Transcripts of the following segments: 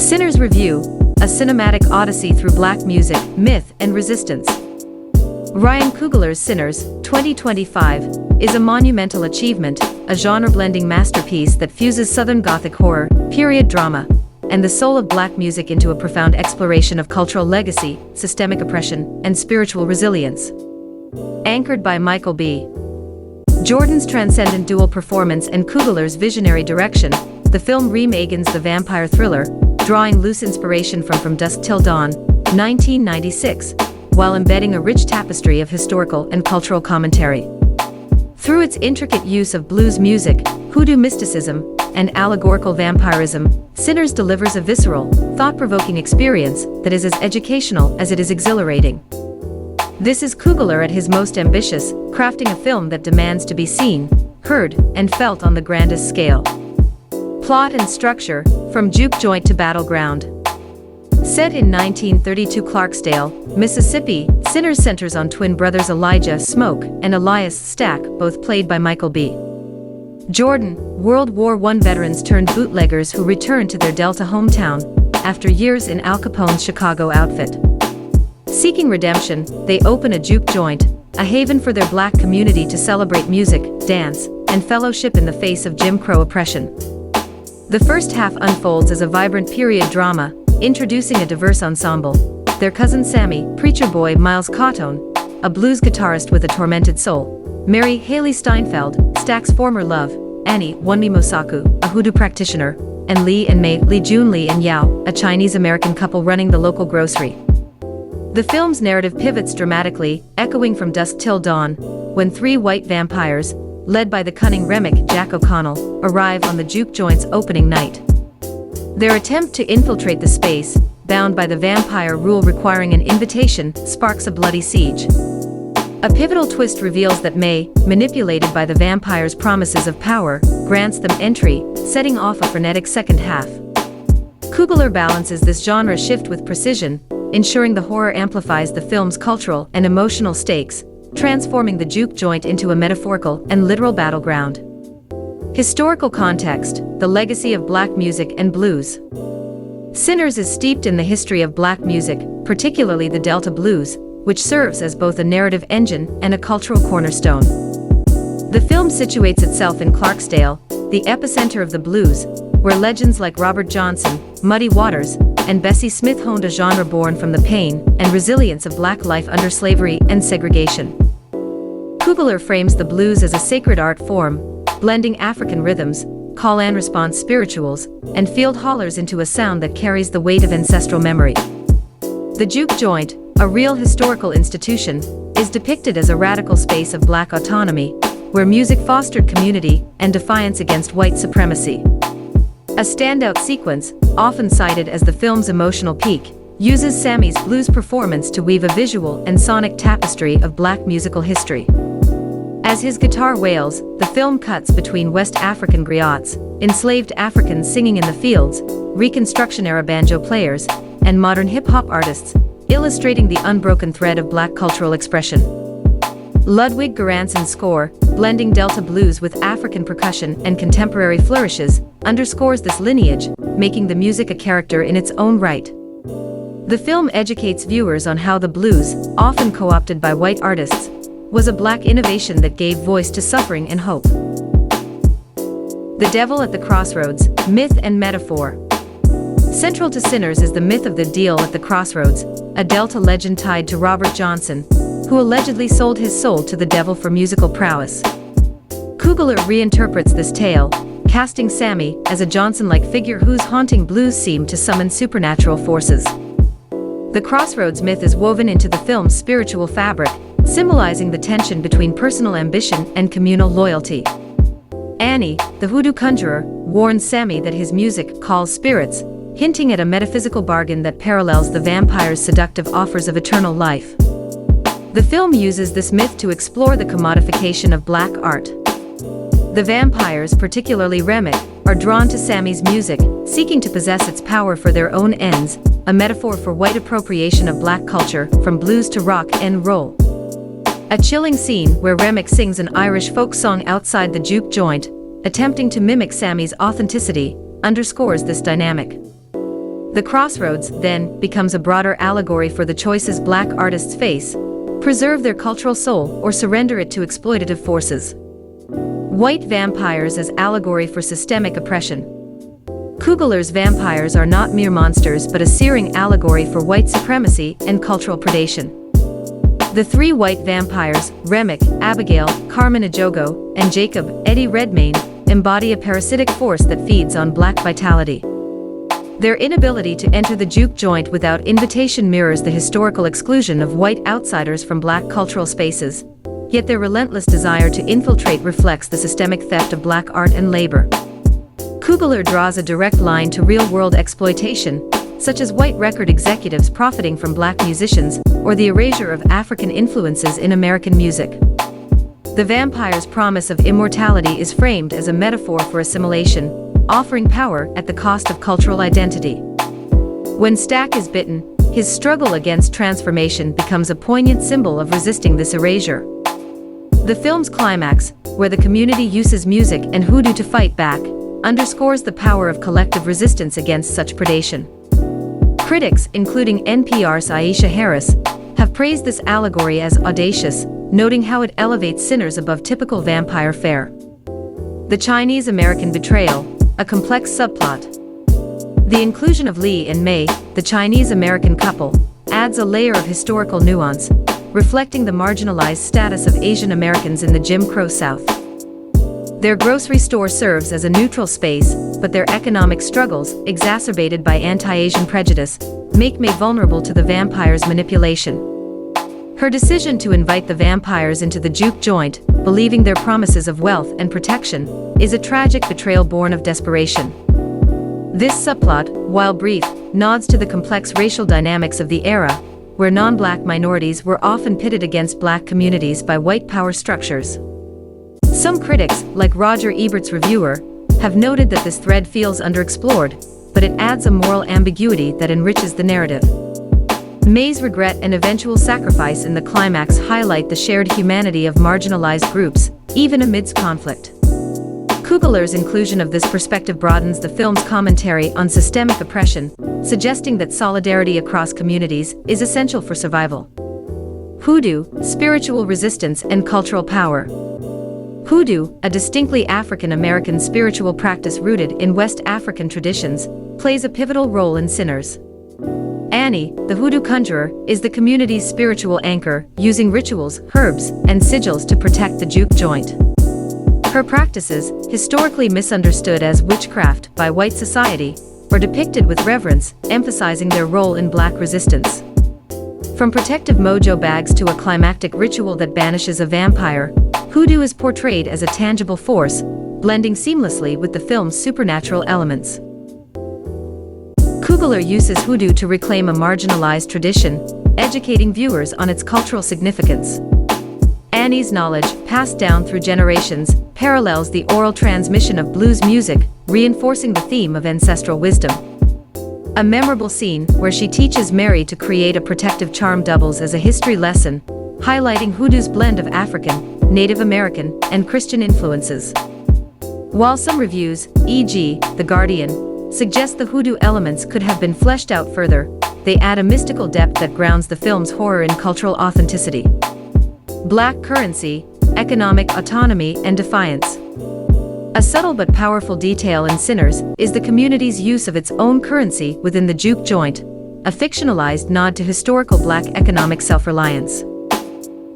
Sinner's Review, a cinematic odyssey through black music, myth, and resistance. Ryan Coogler's Sinners, 2025, is a monumental achievement, a genre-blending masterpiece that fuses Southern Gothic horror, period drama, and the soul of black music into a profound exploration of cultural legacy, systemic oppression, and spiritual resilience. Anchored by Michael B. Jordan's transcendent dual performance and Coogler's visionary direction, the film reimagines the vampire thriller, drawing loose inspiration from Dusk Till Dawn, 1996, while embedding a rich tapestry of historical and cultural commentary. Through its intricate use of blues music, Hoodoo mysticism, and allegorical vampirism, Sinners delivers a visceral, thought-provoking experience that is as educational as it is exhilarating. This is Coogler at his most ambitious, crafting a film that demands to be seen, heard, and felt on the grandest scale. Plot and structure, from juke joint to battleground. Set in 1932 Clarksdale, Mississippi, Sinners centers on twin brothers Elijah Smoke and Elias Stack, both played by Michael B. Jordan, World War I veterans turned bootleggers who return to their Delta hometown after years in Al Capone's Chicago outfit. Seeking redemption, they open a juke joint, a haven for their black community to celebrate music, dance, and fellowship in the face of Jim Crow oppression. The first half unfolds as a vibrant period drama, introducing a diverse ensemble. Their cousin Sammy, preacher boy Miles Cotton, a blues guitarist with a tormented soul, Mary Haley Steinfeld, Stack's former love, Annie Wunmi Mosaku, a hoodoo practitioner, and Lee and Mei Lee Jun Lee and Yao, a Chinese-American couple running the local grocery. The film's narrative pivots dramatically, echoing from Dusk Till Dawn, when three white vampires, led by the cunning Remick Jack O'Connell, arrive on the juke joint's opening night. Their attempt to infiltrate the space, bound by the vampire rule requiring an invitation, sparks a bloody siege. A pivotal twist reveals that May, manipulated by the vampire's promises of power, grants them entry, setting off a frenetic second half. Coogler balances this genre shift with precision, ensuring the horror amplifies the film's cultural and emotional stakes, transforming the juke joint into a metaphorical and literal battleground. Historical context, the legacy of black music and blues. Sinners is steeped in the history of black music, particularly the Delta blues, which serves as both a narrative engine and a cultural cornerstone. The film situates itself in Clarksdale, the epicenter of the blues, where legends like Robert Johnson, Muddy Waters, and Bessie Smith honed a genre born from the pain and resilience of black life under slavery and segregation. Coogler frames the blues as a sacred art form, blending African rhythms, call and response spirituals, and field hollers into a sound that carries the weight of ancestral memory. The juke joint, a real historical institution, is depicted as a radical space of black autonomy, where music fostered community and defiance against white supremacy. A standout sequence, often cited as the film's emotional peak, uses Sammy's blues performance to weave a visual and sonic tapestry of black musical history. As his guitar wails, the film cuts between West African griots, enslaved Africans singing in the fields, Reconstruction-era banjo players, and modern hip-hop artists, illustrating the unbroken thread of black cultural expression. Ludwig Göransson's score, blending Delta blues with African percussion and contemporary flourishes, underscores this lineage, making the music a character in its own right. The film educates viewers on how the blues, often co-opted by white artists, was a black innovation that gave voice to suffering and hope. The Devil at the Crossroads, myth and metaphor. Central to Sinners is the myth of the Deal at the Crossroads, a Delta legend tied to Robert Johnson, who allegedly sold his soul to the devil for musical prowess. Coogler reinterprets this tale, casting Sammy as a Johnson-like figure whose haunting blues seem to summon supernatural forces. The Crossroads myth is woven into the film's spiritual fabric, symbolizing the tension between personal ambition and communal loyalty. Annie, the hoodoo conjurer, warns Sammy that his music calls spirits, hinting at a metaphysical bargain that parallels the vampire's seductive offers of eternal life. The film uses this myth to explore the commodification of black art. The vampires, particularly Remick, are drawn to Sammy's music, seeking to possess its power for their own ends, a metaphor for white appropriation of black culture, from blues to rock and roll. A chilling scene where Remick sings an Irish folk song outside the juke joint, attempting to mimic Sammy's authenticity, underscores this dynamic. The Crossroads, then, becomes a broader allegory for the choices Black artists face: preserve their cultural soul or surrender it to exploitative forces. White vampires as allegory for systemic oppression. Coogler's vampires are not mere monsters but a searing allegory for white supremacy and cultural predation. The three white vampires, Remick, Abigail, Carmen Ejogo, and Jacob, Eddie Redmayne, embody a parasitic force that feeds on Black vitality. Their inability to enter the juke joint without invitation mirrors the historical exclusion of white outsiders from Black cultural spaces, yet their relentless desire to infiltrate reflects the systemic theft of Black art and labor. Coogler draws a direct line to real-world exploitation, such as white record executives profiting from Black musicians, or the erasure of African influences in American music. The vampire's promise of immortality is framed as a metaphor for assimilation, offering power at the cost of cultural identity. When Stack is bitten, his struggle against transformation becomes a poignant symbol of resisting this erasure. The film's climax, where the community uses music and hoodoo to fight back, underscores the power of collective resistance against such predation. Critics, including NPR's Aisha Harris, have praised this allegory as audacious, noting how it elevates sinners above typical vampire fare. The Chinese-American betrayal, a complex subplot. The inclusion of Lee and May, the Chinese-American couple, adds a layer of historical nuance, reflecting the marginalized status of Asian Americans in the Jim Crow South. Their grocery store serves as a neutral space, but their economic struggles, exacerbated by anti-Asian prejudice, make May vulnerable to the vampire's manipulation. Her decision to invite the vampires into the juke joint, believing their promises of wealth and protection, is a tragic betrayal born of desperation. This subplot, while brief, nods to the complex racial dynamics of the era, where non-Black minorities were often pitted against Black communities by white power structures. Some critics, like Roger Ebert's reviewer, have noted that this thread feels underexplored, but it adds a moral ambiguity that enriches the narrative. May's regret and eventual sacrifice in the climax highlight the shared humanity of marginalized groups, even amidst conflict. Coogler's inclusion of this perspective broadens the film's commentary on systemic oppression, suggesting that solidarity across communities is essential for survival. Hoodoo, spiritual resistance and cultural power. Hoodoo, a distinctly African-American spiritual practice rooted in West African traditions, plays a pivotal role in Sinners. Annie, the hoodoo conjurer, is the community's spiritual anchor, using rituals, herbs, and sigils to protect the juke joint. Her practices, historically misunderstood as witchcraft by white society, are depicted with reverence, emphasizing their role in Black resistance. From protective mojo bags to a climactic ritual that banishes a vampire, hoodoo is portrayed as a tangible force, blending seamlessly with the film's supernatural elements. Coogler uses hoodoo to reclaim a marginalized tradition, educating viewers on its cultural significance. Annie's knowledge, passed down through generations, parallels the oral transmission of blues music, reinforcing the theme of ancestral wisdom. A memorable scene where she teaches Mary to create a protective charm doubles as a history lesson, highlighting hoodoo's blend of African, Native American, and Christian influences. While some reviews, e.g., The Guardian, suggest the hoodoo elements could have been fleshed out further, they add a mystical depth that grounds the film's horror in cultural authenticity. Black currency, economic autonomy and defiance. A subtle but powerful detail in Sinners is the community's use of its own currency within the juke joint, a fictionalized nod to historical Black economic self-reliance.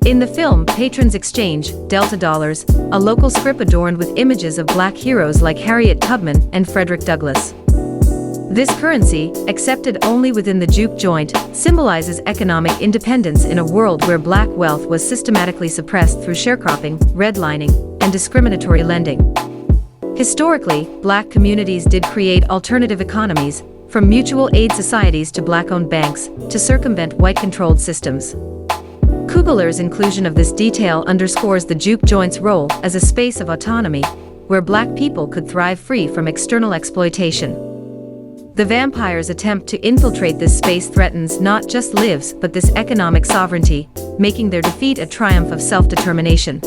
In the film, patrons exchange Delta dollars, a local script adorned with images of Black heroes like Harriet Tubman and Frederick Douglass. This currency, accepted only within the juke joint, symbolizes economic independence in a world where Black wealth was systematically suppressed through sharecropping, redlining, and discriminatory lending. Historically, Black communities did create alternative economies, from mutual aid societies to Black-owned banks, to circumvent white-controlled systems. Coogler's inclusion of this detail underscores the juke joint's role as a space of autonomy, where Black people could thrive free from external exploitation. The vampire's attempt to infiltrate this space threatens not just lives but this economic sovereignty, making their defeat a triumph of self-determination.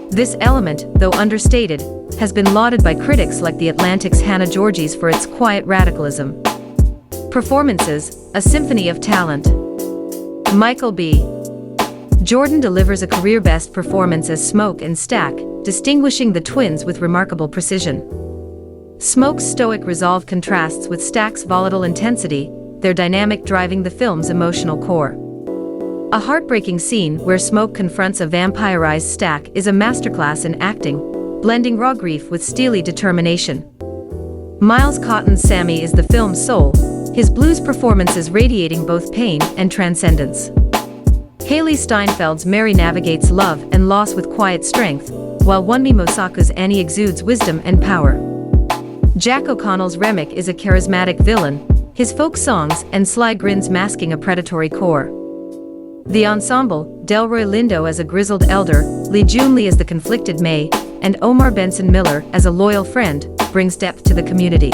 This element, though understated, has been lauded by critics like The Atlantic's Hannah Georges for its quiet radicalism. Performances, a symphony of talent. Michael B. Jordan delivers a career-best performance as Smoke and Stack, distinguishing the twins with remarkable precision. Smoke's stoic resolve contrasts with Stack's volatile intensity, their dynamic driving the film's emotional core. A heartbreaking scene where Smoke confronts a vampirized Stack is a masterclass in acting, blending raw grief with steely determination. Miles Cotton's Sammy is the film's soul, his blues performances radiating both pain and transcendence. Haley Steinfeld's Mary navigates love and loss with quiet strength, while Wunmi Mosaku's Annie exudes wisdom and power. Jack O'Connell's Remick is a charismatic villain, his folk songs and sly grins masking a predatory core. The ensemble, Delroy Lindo as a grizzled elder, Lee Jun Lee as the conflicted May, and Omar Benson Miller as a loyal friend, brings depth to the community.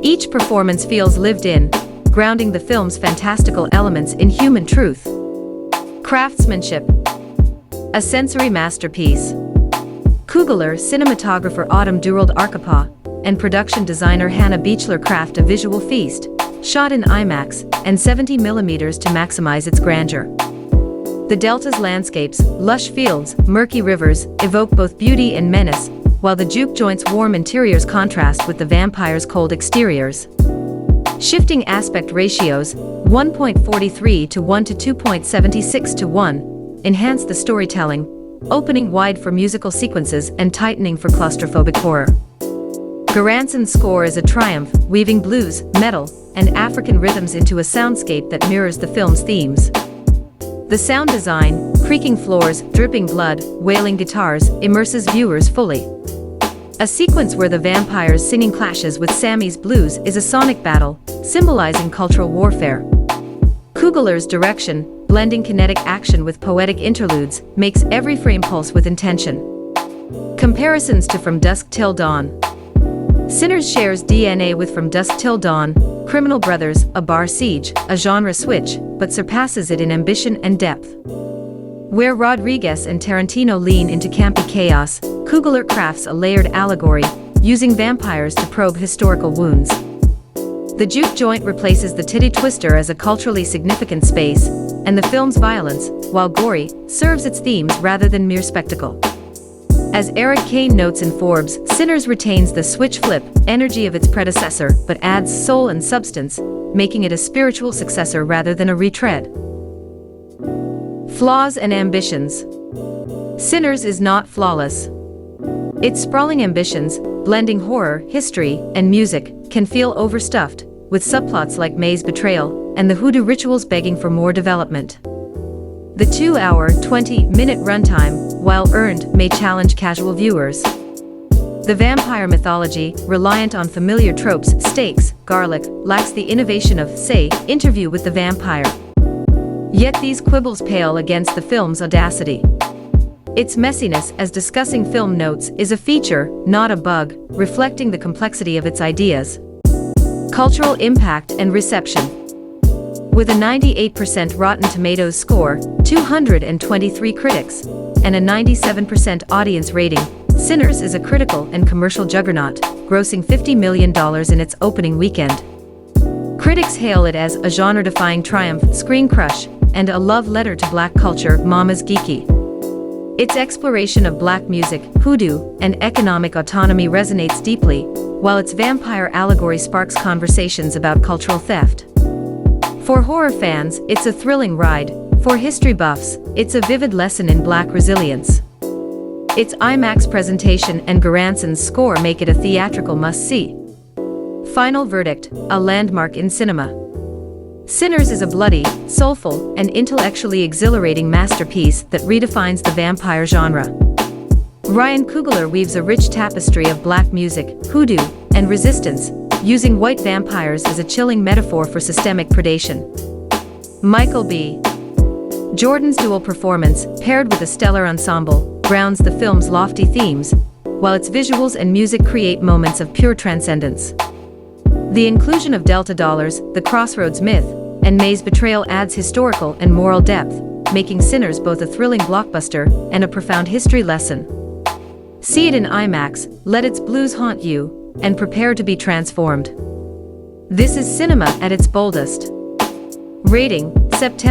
Each performance feels lived in, grounding the film's fantastical elements in human truth. Craftsmanship. A sensory masterpiece. Coogler cinematographer Autumn Durold Arkapaw and production designer Hannah Beechler craft a visual feast, shot in IMAX and 70mm to maximize its grandeur. The Delta's landscapes, lush fields, murky rivers, evoke both beauty and menace, while the juke joint's warm interiors contrast with the vampire's cold exteriors. Shifting aspect ratios, 1.43 to 1 to 2.76 to 1, enhance the storytelling, opening wide for musical sequences and tightening for claustrophobic horror. Garanson's score is a triumph, weaving blues, metal, and African rhythms into a soundscape that mirrors the film's themes. The sound design, creaking floors, dripping blood, wailing guitars, immerses viewers fully. A sequence where the vampire's singing clashes with Sammy's blues is a sonic battle, symbolizing cultural warfare. Coogler's direction, blending kinetic action with poetic interludes, makes every frame pulse with intention. Comparisons to From Dusk Till Dawn. Sinners shares DNA with From Dusk Till Dawn, Criminal Brothers, A Bar Siege, a genre switch, but surpasses it in ambition and depth. Where Rodriguez and Tarantino lean into campy chaos, Coogler crafts a layered allegory, using vampires to probe historical wounds. The juke joint replaces the titty twister as a culturally significant space, and the film's violence, while gory, serves its themes rather than mere spectacle. As Eric Kane notes in Forbes, Sinners retains the switch flip energy of its predecessor but adds soul and substance, making it a spiritual successor rather than a retread. Flaws and ambitions. Sinners is not flawless. Its sprawling ambitions, blending horror, history, and music, can feel overstuffed, with subplots like May's betrayal and the Hoodoo rituals begging for more development. The 2-hour, 20-minute runtime, while earned, may challenge casual viewers. The vampire mythology, reliant on familiar tropes, steaks, garlic, lacks the innovation of, say, Interview with the Vampire. Yet these quibbles pale against the film's audacity. Its messiness, as discussing film notes, is a feature, not a bug, reflecting the complexity of its ideas. Cultural impact and reception. With a 98% Rotten Tomatoes score, 223 critics, and a 97% audience rating, Sinners is a critical and commercial juggernaut, grossing $50 million in its opening weekend. Critics hail it as a genre-defying triumph, screen crush, and a love letter to black culture, Mama's Geeky. Its exploration of black music, hoodoo, and economic autonomy resonates deeply, while its vampire allegory sparks conversations about cultural theft. For horror fans, it's a thrilling ride. For history buffs, it's a vivid lesson in black resilience. Its IMAX presentation and Garanson's score make it a theatrical must-see. Final verdict, a landmark in cinema. Sinners is a bloody, soulful, and intellectually exhilarating masterpiece that redefines the vampire genre. Ryan Coogler weaves a rich tapestry of black music, hoodoo, and resistance, using white vampires as a chilling metaphor for systemic predation. Michael B. Jordan's dual performance, paired with a stellar ensemble, grounds the film's lofty themes, while its visuals and music create moments of pure transcendence. The inclusion of Delta Dollars, the Crossroads myth, and May's betrayal adds historical and moral depth, making Sinners both a thrilling blockbuster and a profound history lesson. See it in IMAX, let its blues haunt you, and prepare to be transformed. This is cinema at its boldest. Rating, September